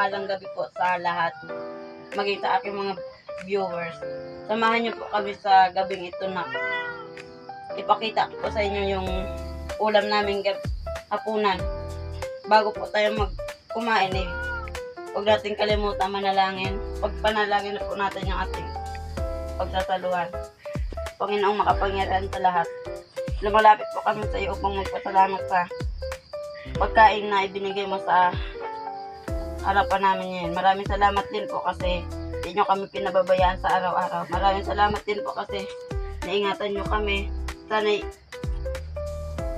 mapagpalang gabi po sa lahat, maging sa aking mga viewers. Samahan niyo po kami sa gabing ito na ipakita ko po sa inyo yung ulam namin hapunan. Bago po tayo kumain huwag natin kalimutan manalangin. Pagpanalangin na po natin yung ating pagsasaluhan. Panginoong makapangyarihan sa lahat, lumalapit po kami sa iyo upang magpasalamat sa pagkain na ibinigay mo sa harapan namin ngayon. Maraming salamat din po kasi hindi nyo kami pinababayaan sa araw-araw. Maraming salamat din po kasi naingatan nyo kami.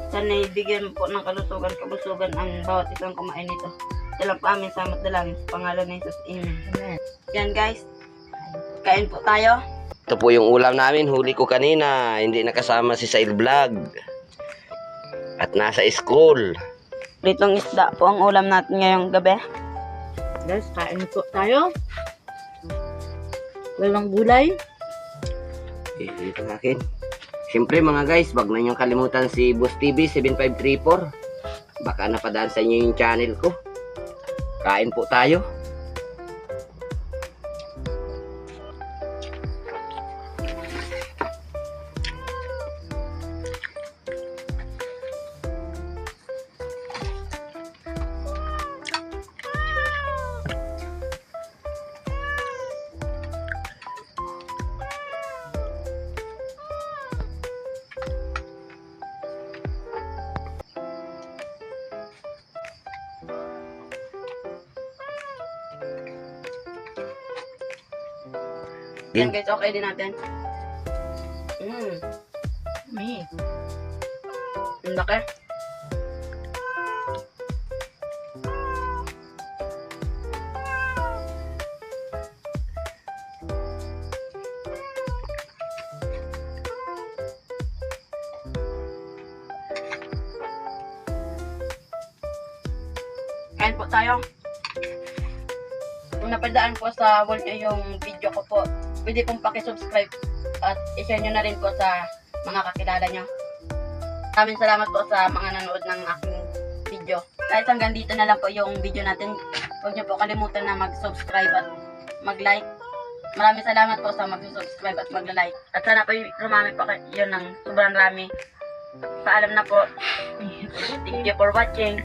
Sana'y bigyan mo po ng kalusugan, kabusugan ang bawat isang kumain nito. Dalang pa amin salamat dalangin sa pangalan ng Jesus. Amen. Yan guys, kain po tayo. Ito po yung ulam namin, huli ko kanina, hindi nakasama si Sail Vlog. At nasa school. Pritong isda po ang ulam natin ngayong gabi. Guys, kain po tayo. Walang gulay. Dito sa akin. Siyempre mga guys, wag na niyong kalimutan si Boss TV 7534. Baka napadaan sa inyo yung channel ko. Kain po tayo. Yan guys, okay din natin. Me. Ang laki. Kain po tayo. Kung napadaan po sa wall niyo yung video ko po, pwede pong pakisubscribe at i-share nyo na rin po sa mga kakilala nyo. Maraming salamat po sa mga nanood ng aking video. Kahit hanggang dito na lang po yung video natin. Huwag nyo po kalimutan na mag-subscribe at mag-like. Maraming salamat po sa mag-subscribe at mag-like. At sana po rumami po kayo ng sobrang rami. Paalam na po. Thank you for watching.